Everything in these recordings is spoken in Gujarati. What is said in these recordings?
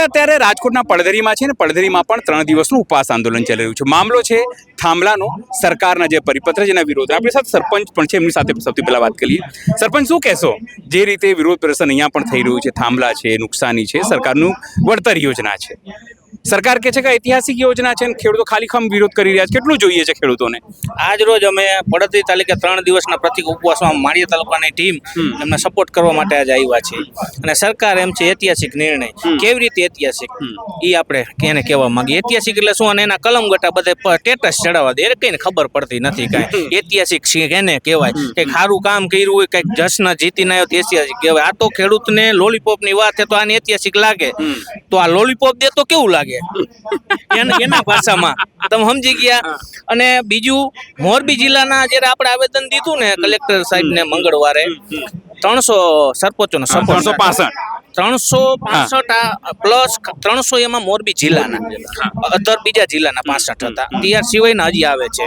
અત્યારે રાજકોટના પડધરીમાં છે ને પડધરીમાં પણ 3 દિવસનું ઉપવાસ આંદોલન ચાલી રહ્યું છે. મામલો છે થાંભલાનો સરકારના જે પરિપત્ર જેના વિરોધ. આપણી સાથે સરપંચ પણ છે, એમની સાથે સૌથી પહેલા વાત કરીએ. સરપંચ, શું કહેશો જે રીતે વિરોધ પ્રદર્શન અહીંયા પણ થઈ રહ્યું છે? થાંભલા છે, નુકસાની છે, સરકારનું વળતર યોજના છે. સરકાર કહે છે કે ઐતિહાસિક યોજના છે ને ખેડૂતો ખાલીખમ વિરોધ કરી રહ્યા છે. કેટલું જોઈએ છે ખેડૂતોને? આજ રોજ અમે પડધરી તાલુકે 3 દિવસના પ્રતિક ઉપવાસમાં માળિયા તાલુકાની ટીમ એમને સપોર્ટ કરવા માટે આજે આવ્યા છે. અને સરકાર એમ છે ઐતિહાસિક નિર્ણય. કેવી રીતે ઐતિહાસિક એ આપણે એને કહેવા માંગીએ. ઐતિહાસિક એટલે શું? અને એના કલમ ગટા બધા સ્ટેટસ ચડાવવા દે, કઈને ખબર પડતી નથી કાંઈ. ઐતિહાસિક એને કહેવાય કંઈક સારું કામ કર્યું હોય, કંઈક જશ્ન જીતીને આવ્યો તો ઐતિહાસિક કહેવાય. આ તો ખેડૂતને લોલીપોપની વાત છે તો આને ઐતિહાસિક લાગે. તો આ લોલીપોપ દે તો કેવું લાગે એના ભાષામાં તમે સમજી ગયા. અને બીજું, મોરબી જિલ્લાના જ્યારે આપણે આવેદન દીધું ને કલેક્ટર સાહેબને મંગળવારે, 300 સરપંચોનો 365 પ્લસ 300 એમાં મોરબી જિલ્લાના, અધર બીજા જિલ્લાના 65 હતા. ત્યાર સિવાયના હજી આવે છે.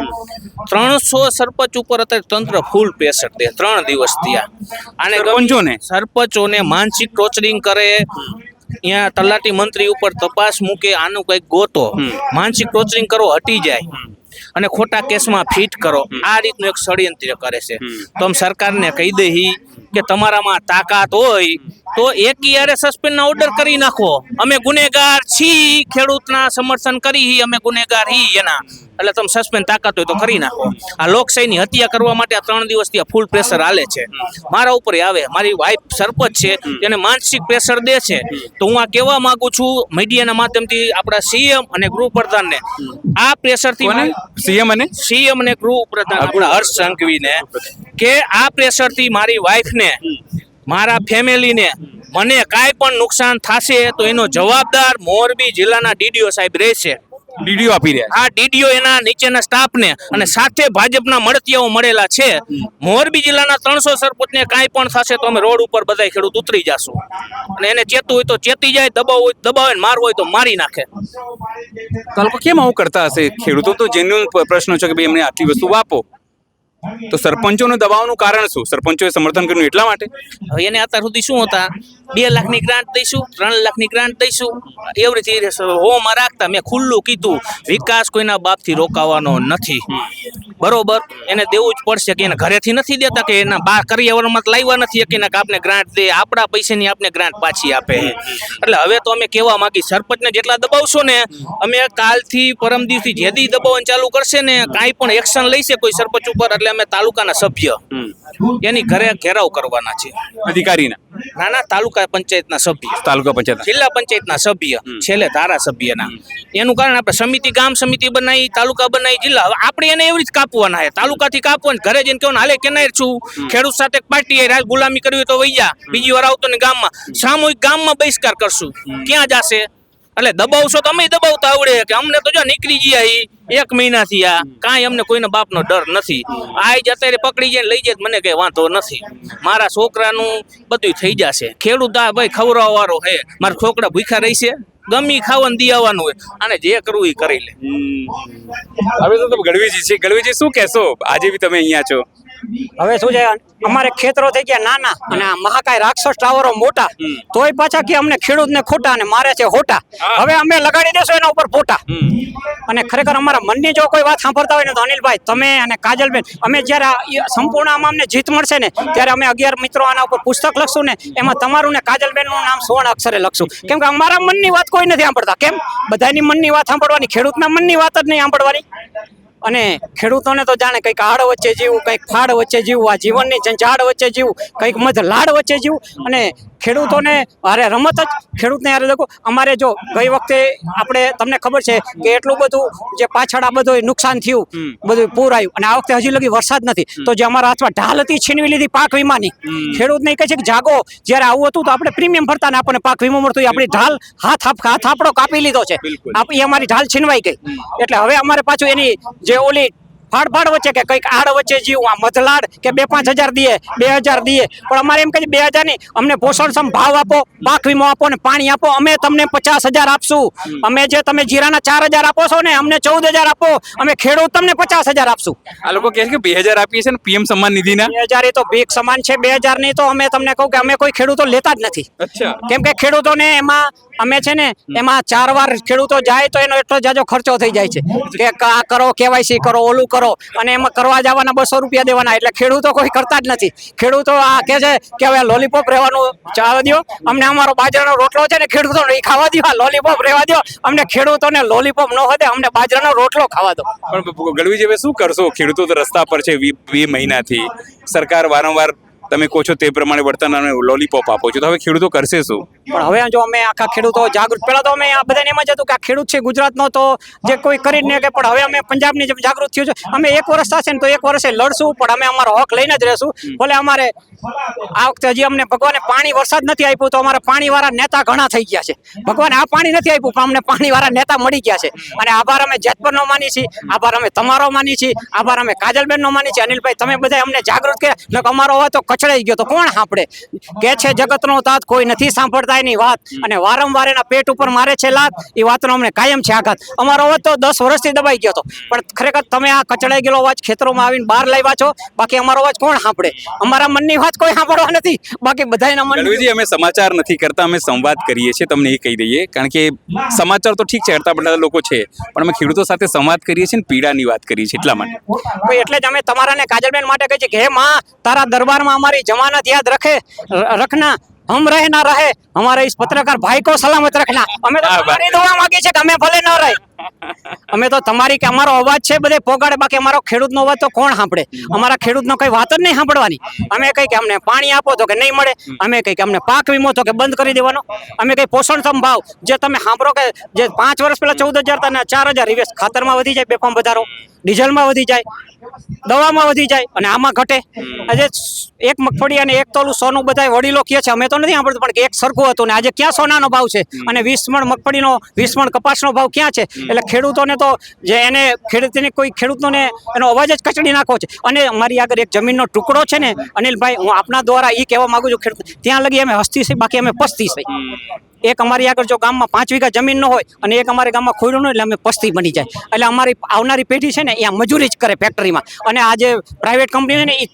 300 સરપંચ ઉપર અત્યારે તંત્ર ફૂલ પ્રેશર દે 3 દિવસ ત્યાં. અને સરપંચોને માનસિક ટોર્ચરિંગ કરે, અહીંયા તલાટી મંત્રી ઉપર તપાસ મૂકે, આનું કંઈક ગોતો, માનસિક ટોર્ચરિંગ કરો, હટી જાય અને ખોટા કેસમાં ફિટ કરો. આ રીતનું એક ષડયંત્ર કરે છે. તો અમે સરકારને કહી દઈ કે તમારામાં તાકાત હોય તો એક યારે સસ્પેન્ડના ઓર્ડર કરી નાખો. અમે ગુનેગાર છીએ, ખેડૂતના સમર્થન કરી, અમે ગુનેગાર હી એના, એટલે તમે સસ્પેન્ડ તાકાત હોય તો કરી નાખો. આ લોકશાહીની હત્યા કરવા માટે આ 3 દિવસથી ફૂલ પ્રેશર હાલે છે. મારા ઉપર આવે, મારી વાઈફ સરપંચ છે, તેને માનસિક પ્રેશર દે છે. તો હું આ કહેવા માંગુ છું મીડિયાના માધ્યમથી આપણા સીએમ અને ગૃહપ્રધાનને, આ પ્રેશરથી સીએમ અને ગૃહપ્રધાન આપણા હર્ષ સંઘવીને, કે આ પ્રેશરથી મારી વાઈફને, મારા ફેમિલીને, મને કાંઈ પણ નુકસાન થશે તો એનો જવાબદાર મોરબી જિલ્લાના ડીડીઓ સાહેબ રહેશે. ડીડીઓ આપી રહ્યા? હા, ડીડીઓ એના નીચેના સ્ટાફને, અને સાથે ભાજપના મળતિયાઓ મળેલા છે. મોરબી જિલ્લાના 300 સરપંચને કાંઈ પણ થશે તો અમે રોડ ઉપર બધા ખેડૂત ઉતરી જશું. અને એને ચેતું હોય તો ચેતી જાય, દબાવ હોય દબાવે, મારવું હોય તો મારી નાખે. તો લોકો કેમ આવું કરતા હશે? ખેડૂતો તો જેન્યુઅલ પ્રશ્ન છે કે ભાઈ અમને આટલી વસ્તુ આપો. તો સરપંચોનું દબાવનું કારણ શું? સરપંચોએ સમર્થન કર્યું એટલા માટે? એને અત્યાર સુધી શું હતા, 2 લાખની ગ્રાન્ટ દઈશું, 3 લાખની ગ્રાન્ટ દઈશું, એવી રીતે હોમાં રાખતા. મેં ખુલ્લું કીધું, વિકાસ કોઈના બાપથી રોકાવાનો નથી, બરોબર? એને દેવું જ પડશે. કે એને ઘરેથી નથી દેતા, કે એના બહાર કરિયાવરમાં લાવ્યા નથી કે આપને ગ્રાન્ટ દે, આપણા પૈસાની આપને ગ્રાન્ટ પાછી આપે. એટલે હવે તો અમે કહેવા માંગી, સરપંચને જેટલા દબાવશો ને, અમે કાલથી પરમ દિવસથી જેદી દબાવવાનું ચાલુ કરશે ને, કાંઈ પણ એક્શન લઈશે કોઈ સરપંચ ઉપર, એટલે અમે તાલુકાના સભ્ય એની ઘરે ઘેરાવ કરવાના છે. અધિકારીના? નાના તાલુકા પંચાયતના સભ્ય, તાલુકા પંચાયત, જિલ્લા પંચાયતના સભ્ય, છેલ્લે ધારાસભ્યના. એનું કારણ આપણે સમિતિ, ગામ સમિતિ બનાવી, તાલુકા બનાવી, જિલ્લા. આપણે એને એવી રીતે કાપવાના છે, તાલુકાથી કાપવાનું. ઘરે જઈને કેવું, હાલે કેનાર છું, ખેડૂત સાથે પાર્ટી ગુલામી કરવી તો વઈ જા, બીજી વાર આવતો ને ગામમાં સામૂહિક ગામમાં બહિષ્કાર કરશું. ક્યાં જશે? એટલે દબાવશો તો અમે દબાવતા આવડે કે અમને તો જો નીકળી ગયા 1 મહિનાથી આ કાંઈ અમને કોઈના બાપનો ડર નથી. આ જ અત્યારે પકડી જાય લઈ જાય મને કઈ વાંધો નથી. મારા છોકરાનું બધું થઈ જશે. ખેડૂત આ ભાઈ ખવડાવવા વાળો હે, મારા છોકરા ભૂખ્યા રહેશે, ગમી ખાવાનું દી આવવાનું હોય, અને જે કરવું એ કરી લે. હવે તો ગઢવીજી છે. ગઢવીજી, શું કહેશો? આજે બી તમે અહીંયા છો. હવે શું છે, અમારે ખેતરો થઈ ગયા નાના અને આ મહાકાય રાક્ષસ ટાવરો મોટા, તોય પાછા કે અમને ખેડૂતને ખોટા અને મારે છે હોટા. હવે અમે લગાડી દેશું એના ઉપર ફોટા. અને ખરેખર અમારા મનની જો કોઈ વાત સાંભળતા હોય ને તો અનિલભાઈ, તમે અને કાજલબેન, અમે જ્યારે સંપૂર્ણ આમાં અમને જીત મળશે ને ત્યારે અમે 11 મિત્રો આના ઉપર પુસ્તક લખશું ને, એમાં તમારું ને કાજલબેનનું નામ સુવર્ણ અક્ષરે લખશું. કેમ કે અમારા મનની વાત કોઈ નથી સાંભળતા. કેમ? બધાની મનની વાત સાંભળવાની, ખેડૂતના મનની વાત જ નહીં સાંભળવાની. અને ખેડૂતોને તો જાણે કંઈક આડ વચ્ચે જીવું, કંઈક ફાડ વચ્ચે જીવું, આ જીવનની ઝંઝાડ વચ્ચે જીવું, કંઈક મધ લાડ વચ્ચે જીવું. અને ખેડૂતોને અરે રમત જ ખેડૂતને યાર દેખો. અમારે જો ગઈ વખતે આપણે, તમને ખબર છે કે એટલું બધું જે પાછળ આ બધું નુકસાન થયું, બધું પૂર આવ્યું, અને આ વખતે હજી લગી વરસાદ નથી. તો જે અમારા હાથમાં ઢાલ હતી છીનવી લીધી પાક વીમાની. ખેડૂતને કહે છે કે જાગો, જ્યારે આવું હતું તો આપણે પ્રીમિયમ ભરતા ને આપણને પાક વીમો મળતો, આપણી ઢાલ હાથ આપણો કાપી લીધો છે. એ અમારી ઢાલ છીનવાઈ ગઈ. એટલે હવે અમારે પાછું એની જે ઓલી ફાડ વચ્ચે કે કંઈક આડ વચ્ચે જીવ આ મધલાડ કે 2-5 હજાર દઈએ 2000 દઈએ પણ અમારે એમ કહે 2000 નહીં, અમને પોષણક્ષમ ભાવ આપો, પાક વીમો આપો ને પાણી આપો, અમે તમને 50,000 આપશું. અમે જે તમે જીરાના 4000 આપો છો ને અમને 14000 આપો, અમે ખેડૂત તમને 50,000 આપશું. આ લોકો કહે છે કે 2000 આપીએ છે ને પીએમ સન્માન નિધિના. 2000 એ તો ભીખ સમાન છે. 2000 નહીં તો અમે તમને કહું કે અમે કોઈ ખેડૂતો લેતા જ નથી. અચ્છા. કેમ કે ખેડૂતોને એમાં અમે છે ને એમાં 4 વાર ખેડૂતો જાય તો એનો એટલો જાજો ખર્ચો થઈ જાય છે કે આ કરો, કેવાયસી કરો, ઓલું કરો, અને એમાં કરવા જવાના 200 રૂપિયા દેવાના. એટલે ખેડૂતો કોઈ કરતા જ નથી. ખેડૂતો આ કહે છે કે હવે લોલીપોપ રહેવાનું ચાલવા દો, અમને અમારો બાજરાનો રોટલો છે ને ખેડૂતોને એ ખાવા દો, લોલીપોપ રહેવા દો, અમને ખેડૂતોને લોલીપોપ ન હોય, અમને બાજરાનો રોટલો ખાવા દો. પણ ગઢવીજી હવે શું કરશો? ખેડૂતો તો રસ્તા પર છે 2 મહિનાથી. સરકાર વારંવાર તમે કહો છો તે પ્રમાણે વર્તન અને લોલીપોપ આપો છો, તો હવે ખેડૂતો કરશે શું? પણ હવે જો અમે આખા ખેડૂતો જાગૃત, પહેલા તો અમે આ બધાને એમ જ હતું કે આ ખેડૂત છે ગુજરાતનો તો જે કોઈ કરી જ નહીં કે, પણ હવે અમે પંજાબની જેમ જાગૃત થયું છે. અમે 1 વર્ષ થશે ને તો 1 વર્ષે લડશું, પણ અમે અમારો હક લઈને જ રહેશું. ભલે અમારે આ વખતે હજી અમને ભગવાને પાણી વરસાદ નથી આપ્યું તો અમારા પાણીવાળા નેતા ઘણા થઈ ગયા છે. ભગવાને આ પાણી નથી આપ્યું પણ અમને પાણીવાળા નેતા મળી ગયા છે. અને આભાર અમે જેતપરનો માની છીએ, આભાર અમે તમારો માની છીએ, આભાર અમે કાજલબેનનો માની છીએ. અનિલભાઈ તમે બધા અમને જાગૃત કર્યા, નકર અમારો અવાજ તો કચડાઈ ગયો તો કોણ સાંભળે? કે છે જગતનો તાત કોઈ નથી સાંભળતા એની વાત, અને વારંવાર એના પેટ ઉપર મારે છે લાત, એ વાતનો અમને કાયમ છે આઘાત. અમારો અવાજ તો 10 વર્ષથી દબાઈ ગયો હતો, પણ ખરેખર તમે આ કચડાઈ ગયેલો અવાજ ખેતરોમાં આવીને બહાર લાવ્યા છો. બાકી અમારો અવાજ કોણ સાંભળે? અમારા મનની વાત કોઈ સાંભળવા નથી, બાકી બધાના મન. ગઢવીજી અમે સમાચાર નથી કરતા, અમે સંવાદ કરીએ છીએ, તમને એ કહી દઈએ. કારણ કે સમાચાર તો ઠીક છે, કરતા બધા લોકો છે, પણ અમે ખેડૂતો સાથે સંવાદ કરીએ છીએ ને પીડાની વાત કરીએ છીએ, એટલા માટે. ભાઈ એટલે જ અમે તમારા ને કાજલબેન માટે કહીએ છીએ કે હે માં, તારા દરબારમાં અમારી જમાનત યાદ રખના, હમ રહે ના રહે, हमारे इस पत्रकार भाई को सलामत रखना. અમે તો તમારી દુઆ માંગીએ છીએ કે અમે ભલે ન રહે, અમે તો તમારી કે અમારો અવાજ છે બધે પોગાડે, બાકી અમારો ખેડૂતનો અવાજ તો કોણ સાંભળે? અમારા ખેડૂતનો કઈ વાત જ નહીં સાંભળવાની. અમે કઈ કે અમને પાણી આપો તો કે નહીં મળે, અમે કઈ કે અમને પાક વીમો તો કે બંધ કરી દેવાનો, અમે કઈ પોષણક્ષમ ભાવ જે તમે સાંભળો કે જે 5 વર્ષ પહેલા 14,000 હતા ને 4,000 રિવેસ ખાતરમાં વધી જાય, બેફામ વધારો, ડીઝલમાં વધી જાય, દવામાં વધી જાય, અને આમાં ઘટે. આજે એક મગફળી અને 1 તોલું સોનું બધા વડીલો કહે છે, અમે તો નથી સાંભળતું, પણ એક સરખું હતું ને આજે ક્યાં સોનાનો ભાવ છે અને 20 મણ મગફળીનો 20 મણ કપાસનો ભાવ ક્યાં છે? એટલે ખેડૂતોને તો જે એને ખેડૂતને કોઈ ખેડૂતોને એનો અવાજ જ કચડી નાખો છે. અને અમારી આગળ એક જમીનનો ટુકડો છે ને અનિલભાઈ, હું આપના દ્વારા એ કહેવા માંગુ છું, ખેડૂત ત્યાં લગી અમે હસ્તી છે, બાકી અમે પસ્તી છે. એક અમારી આગળ જો ગામમાં 5 વીઘા જમીન ન હોય અને એક અમારે ગામમાં ખોયડું ન હોય, એટલે અમે પસ્તી બની જાય. એટલે અમારી આવનારી પેઢી છે ને એ મજૂરી જ કરે ફેક્ટરીમાં, અને આ જે પ્રાઇવેટ કંપની છે ને એ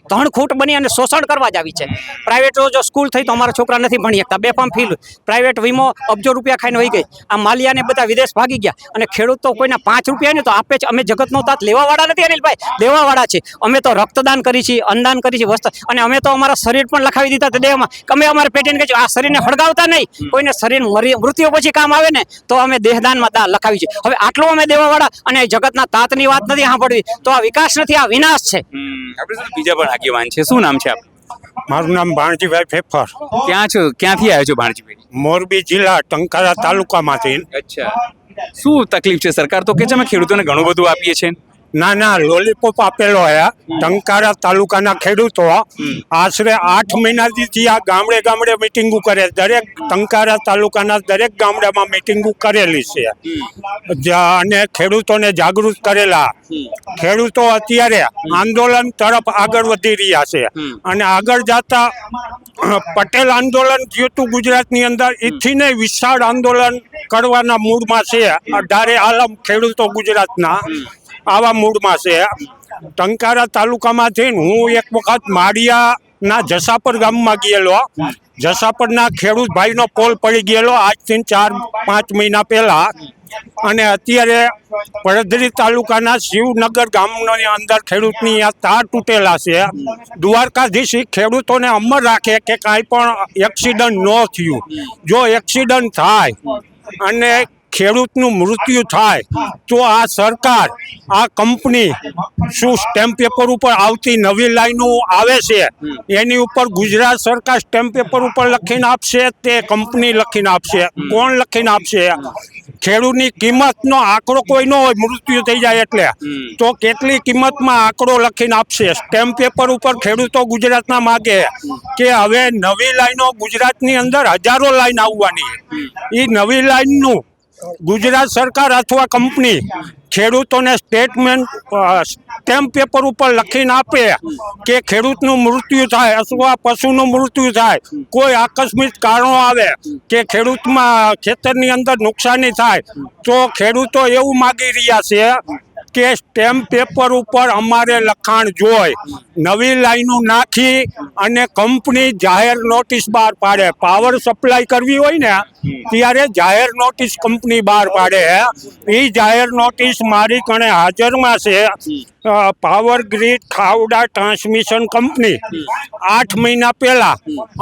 ધણખૂટ બની અને શોષણ કરવા જ આવી છે. પ્રાઇવેટ જો સ્કૂલ થઈ તો અમારા છોકરા નથી ભણી શકતા, બેફામ ફીલ, પ્રાઇવેટ વીમો અબજો રૂપિયા ખાઈને હોઈ ગઈ. આ માલિયાને બધા વિદેશ ભાગી ગયા, અને ખેડૂત તો કોઈના 5 રૂપિયા ને તો આપે છે. અમે જગતનો તાત લેવાવાળા નથી અનિલભાઈ, દેવાવાળા છે. અમે તો રક્તદાન કરી છીએ, અન્નદાન કરી છે, વસ્તુ, અને અમે તો અમારા શરીર પણ લખાવી દીધા દેહમાં. અમે અમારે પેટીને કહીશું આ શરીરને હળગાવતા નહીં, કોઈને શરીર મૃત્યુ પછી કામ આવે ને તો અમે દેહદાનમાં લખાવી છે. હવે આટલું અમે દેવાવાળા, અને જગતના તાતની વાત નથી સાંભળવી તો આ વિકાસ નથી, આ વિનાશ છે. આપણે સાથે બીજા પણ આગેવાન છે. શું નામ છે આપ? મારું નામ ભાણજીભાઈ ફેફર, ક્યાંથી આવ્યો છો ભાણજીભાઈ? મોરબી જિલ્લા ટંકારા તાલુકામાંથી. અચ્છા, શું તકલીફ છે? સરકાર તો કે છે અમે ખેડૂતોને ઘણું બધું આપીએ છીએ. ના, લોલીપોપ આપેલો હે. ટંકારા તાલુકાના ખેડૂતો આશરે 8 મહિનાથી આ ગામડે મિટિંગો કરે, દરેક ટંકારા તાલુકાના દરેક ગામડામાં મિટિંગો કરેલી છે અને ખેડૂતોને જાગૃત કરેલા. ખેડૂતો અત્યારે આંદોલન તરફ આગળ વધી રહ્યા છે, અને આગળ જતા પટેલ આંદોલન થયું હતું ગુજરાતની અંદર, એથી ને વિશાળ આંદોલન કરવાના મૂડમાં છે 18 આલમ ખેડૂતો ગુજરાતના, આવા મૂડમાં છે. ટંકારા તાલુકામાંથી હું એક વખત માળિયાના જસાપર ગામમાં ગયેલો. જસાપરના ખેડૂત ભાઈનો પોલ પડી ગયેલો આજથી 4-5 મહિના પહેલા, અને અત્યારે પડધરી તાલુકાના શિવનગર ગામની અંદર ખેડૂતની તાર તૂટેલા છે. દ્વારકાધીશ ખેડૂતોને અમર રાખે કે કાંઈ પણ એક્સિડન્ટ ન થયું. જો એક્સિડન્ટ થાય અને ખેડૂતનું મૃત્યુ થાય તો આ સરકાર, આ કંપની શું સ્ટેમ્પ પેપર ઉપર આવતી નવી લાઈનો આવે છે એની ઉપર ગુજરાત સરકાર સ્ટેમ્પ પેપર ઉપર લખીને આપશે, તે કંપની લખીને આપશે? કોણ લખીને આપશે? ખેડૂતની કિંમતનો આંકડો કોઈ ન હોય, મૃત્યુ થઈ જાય એટલે તો કેટલી કિંમતમાં આંકડો લખીને આપશે? સ્ટેમ્પ પેપર ઉપર ખેડૂતો ગુજરાતના માગે કે હવે નવી લાઈનો ગુજરાતની અંદર હજારો લાઈન આવવાની, એ નવી લાઈનનું ગુજરાત સરકાર અથવા કંપની ખેડૂતોને સ્ટેમ્પ પેપર ઉપર લખીને આપે કે ખેડૂતનું મૃત્યુ થાય અથવા પશુનું મૃત્યુ થાય, કોઈ આકસ્મિક કારણો આવે કે ખેડૂતમાં ખેતરની અંદર નુકસાની થાય, તો ખેડૂતો એવું માગી રહ્યા છે કે સ્ટેમ્પ પેપર ઉપર અમારે લખાણ જોઈ, નવી લાઈનો નાખી અને કંપની જાહેર નોટિસ બહાર પાડે. પાવર સપ્લાય કરવી હોય ને ત્યારે જાહેર નોટિસ કંપની બહાર પાડે. એ જાહેર નોટિસ મારી કણે હાજરમાં છે. Power grid Khavda transmission company 8 મહિના પહેલા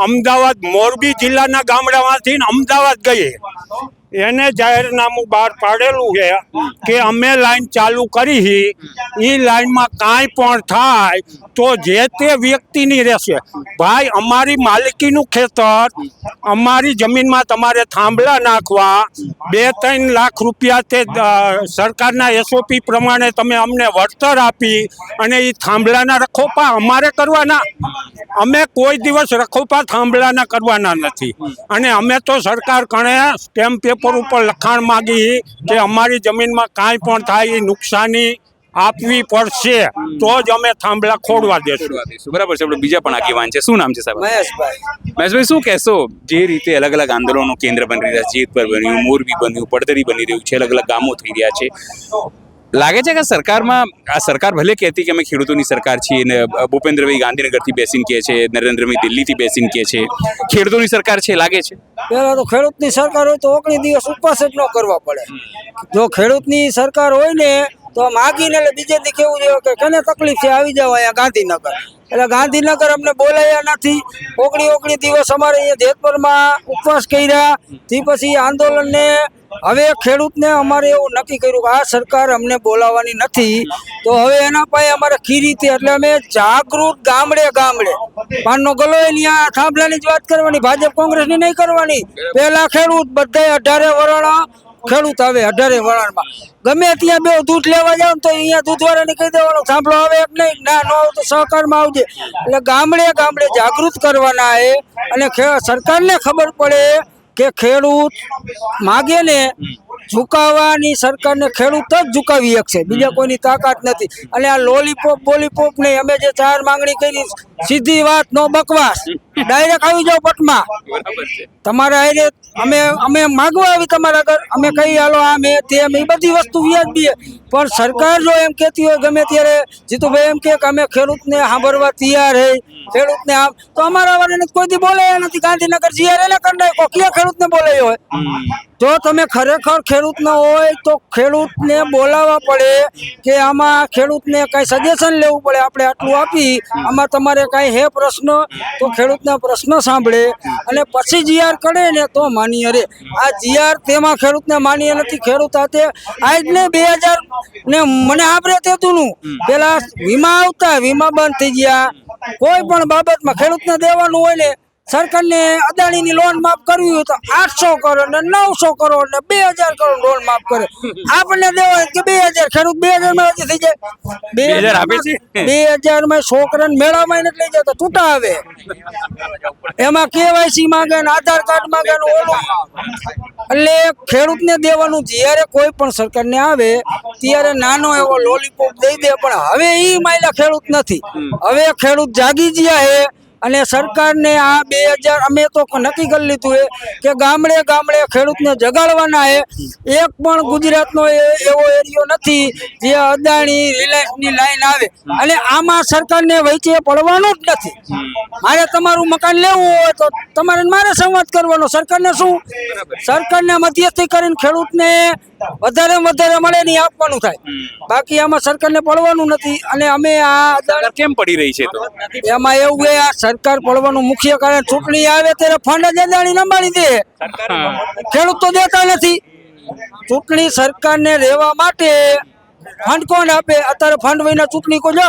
અમદાવાદ મોરબી જિલ્લાના ગામડામાંથી અમદાવાદ ગઈ, એને જાહેરનામું બહાર પાડેલું છે કે અમે લાઈન ચાલુ કરી, એ લાઈનમાં કાંઈ પણ થાય તો જે તે વ્યક્તિની રહેશે. ભાઈ, અમારી માલિકીનું ખેતર, અમારી જમીનમાં તમારે થાંભલા નાખવા, 2-3 લાખ રૂપિયા તે સરકારના SOP પ્રમાણે તમે અમને વળતર આપી અને એ થાંભલાના રખોપા અમારે કરવાના. અમે કોઈ દિવસ રખોપા થાંભલાના કરવાના નથી. અને અમે તો સરકાર કણે સ્ટેમ્પ પેપર ઉપર લખાણ માગી કે અમારી જમીનમાં કાંઈ પણ થાય એ નુકસાની આપવી પડશે તો જ અમે થાંભલા ખોડવા દેશું. બરાબર છે. આપણે બીજા પણ આગેવાન છે. શું નામ છે સાહેબ? મહેશભાઈ, શું કહેશો? જે રીતે અલગ અલગ આંદોલનો કેન્દ્ર બની રહ્યા છે, જેતપુર બન્યું, મોરબી બન્યું, પડદરી બની રહ્યું છે, અલગ અલગ ગામો થઈ રહ્યા છે, લાગે છે કે સરકારમાં આ સરકાર ભલે કહેતી કે અમે ખેડૂતોની સરકાર છીએ ને ભૂપેન્દ્રભાઈ ગાંધીનગરથી બેસીને કહે છે, નરેન્દ્રભાઈ દિલ્હીથી બેસીને કહે છે, ખેડૂતોની સરકાર છે, લાગે છે? પહેલા તો ખેડૂતની સરકાર હોય તો 19 દિવસ ઉપવાસ જ ન કરવા પડે. જો ખેડૂતની સરકાર હોય ને તો માગીને એટલે બીજે દી કેવું જોઈએ કે કેને તકલીફ છે આવી જાવ અહીંયા ગાંધીનગર. એટલે ગાંધીનગર અમને બોલાયા નથી. 19 દિવસ અમારે અહીંયા જેતપુરમાં ઉપવાસ કર્યા. તે પછી આંદોલનને હવે ખેડૂતને અમારે એવું નક્કી કર્યું કે આ સરકાર અમને બોલાવવાની નથી, તો હવે એના પાસે અમારે કઈ રીતે, એટલે અમે જાગૃત ગામડે ગામડે પાનનો ગલો ત્યાં થાંભલાની જ વાત કરવાની, ભાજપ કોંગ્રેસની નહીં કરવાની. પહેલા ખેડૂત બધા 18 વરાણા ખેડૂત આવે, 18 વરાણમાં ગમે ત્યાં બે દૂધ લેવા જાવ તો અહીંયા દૂધવાળાને કહી દેવાનો થાંભલો આવે એક નહીં, ના ન આવે તો સહકારમાં આવજે. એટલે ગામડે ગામડે જાગૃત કરવાના એ, અને સરકારને ખબર પડે કે ખેડૂત માગે ને ઝુકાવવાની સરકારને ખેડૂત જ ઝુકાવી શકશે, બીજા કોઈની તાકાત નથી. અને આ લોલીપોપ બોલીપોપ નહીં, અમે જે 4 માંગણી કરી સીધી વાત, નો બકવાસ, ડાયરેક્ટ આવી જાઓ પટમાં. તમારા હારે અમે માગવા આવી તમારા ઘર, અમે કહી હાલો આ મેં તે એ બધી વસ્તુ વ્યાજબી, પણ સરકાર જો એમ કહેતી હોય ગમે ત્યારે જીતુભાઈ એમ કે અમે ખેડૂતને સાંભળવા તૈયાર હે, ખેડૂતને આમ, તો અમારા વાળાને કોઈથી બોલાયા નથી. ગાંધીનગર જીઆર એને કરી નાખો, ક્યાં ખેડૂતને બોલાયો હોય? જો તમે ખરેખર ખેડૂત ન હોય તો ખેડૂતને બોલાવવા પડે કે આમાં ખેડૂતને કઈ સજેશન લેવું પડે. આપણે આટલું આપી, આમાં તમારે કઈ હે પ્રશ્ન, તો ખેડૂતના પ્રશ્ન સાંભળે અને પછી જીઆર કરે ને તો માન્ય રે. આ જીઆર તેમાં ખેડૂતને માન્ય નથી. ખેડૂત હાથે આજ ને 2000 ને મને આપણે તેતુંનું પેલા વીમા આવતા, વીમા બંધ થઈ ગયા. કોઈ પણ બાબતમાં ખેડૂતને દેવાનું હોય ને, સરકારને અદાણીની લોન માફ કરવી હોય તો 800 કરોડ ને 900 કરોડ ને 2000 કરોડ લોન માફ કરે. આપણને દેવા કે 2000, ખેડૂત 2000 માં રાજી થઈ જાય. 2000 આપે છે? 2000 માં છોકરાને મેળામાં નથી લઈ જાય તો તૂટા આવે. એમાં KYC માંગે ને આધાર કાર્ડ માંગે ને ઓલું. એટલે ખેડૂતને દેવાનું જ્યારે કોઈ પણ સરકારને આવે ત્યારે નાનો એવો લોલીપોપ દઈ દે, પણ હવે ઈ માયલા ખેડૂત નથી. હવે ખેડૂત જાગી ગયા હે. અને સરકારને આ 2000 અમે તો નક્કી કરી લીધું છે કે ગામડે ગામડે ખેડૂતને જગાડવાના છે. એક પણ ગુજરાતનો એવો એરિયો નથી જે અદાણી રિલાયન્સની લાઈન આવે, અને આમાં સરકારને વચ્ચે પડવાનું જ નથી. મારે તમારું મકાન લેવું હોય તો તમારે મારે સંવાદ કરવાનો. સરકારને શું, સરકારને મધ્યસ્થી કરીને ખેડૂતને વધારે વધારે મળે નહીં આપવાનું થાય, બાકી આમાં સરકારને પડવાનું નથી. અને અમે આ કેમ પડી રહી છે? તો એમાં એવું છે, આ સરકાર પડવાનું મુખ્ય કારણ ચૂંટણી આવે ત્યારે ફંડ જ અદાણી નંબાડી દે, ખેડૂત તો દેતા નથી. ચૂંટણી સરકારને રહેવા માટે ફંડ કોણ આપે? અત્યારે ફંડ વિના ચૂંટણી કોઈ જો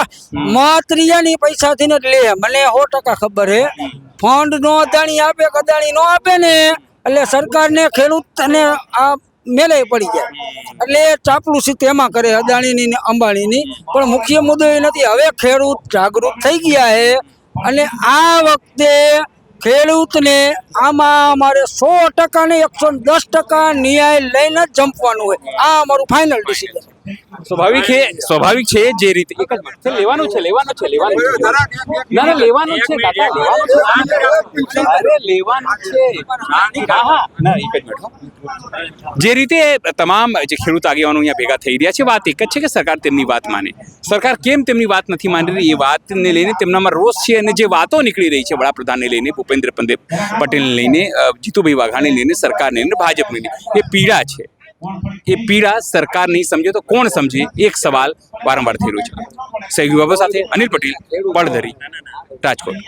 મહત્રિયાની પૈસાથી જ લે. મને 100% ખબર હે. ફંડ નો અદાણી આપે કે અદાણી નો આપે ને, એટલે સરકારને ખેડૂત અને આ મેલે પડી જાય. એટલે ચાપલુસી તેમાં કરે અદાણીની ને અંબાણીની. પણ મુખ્ય મુદ્દો એ નથી. હવે ખેડૂત જાગૃત થઈ ગયા છે અને આ વખતે ખેડૂતને આમાં અમારે 100% ને 110% ન્યાય લઈને જ જંપવાનું હોય. આ અમારું ફાઇનલ ડિસિઝન. સ્વાભાવિક છે જે રીતે એક જ મિનિટ. લેવાનું છે ના લેવાનું છે કાકા લેવાનું છે અરે લેવાનું છે હા ના એક જ મિનિટ હો. જે રીતે તમામ જે ખેડૂત આગેવાનો અહીંયા ભેગા થઈ રહ્યા છે વાત એક જ છે કે સરકાર તેમની વાત માને. સરકાર કેમ તેમની વાત નથી માની રહી એ વાતને લઈને તેમનામાં રોષ છે અને જે વાતો નીકળી રહી છે વડાપ્રધાનને લઈને, ભૂપેન્દ્ર પટેલને લઈને, જીતુભાઈ વાઘાણીને લઈને, સરકારને લઈને, ભાજપને લઈને એ પીડા છે. એ પીડા સરકાર નહીં સમજે તો કોણ સમજે એક સવાલ વારંવાર થઈ રહ્યો છે. સહયોગી બાબા સાથે અનિલ પટેલ, પડધરી, રાજકોટ.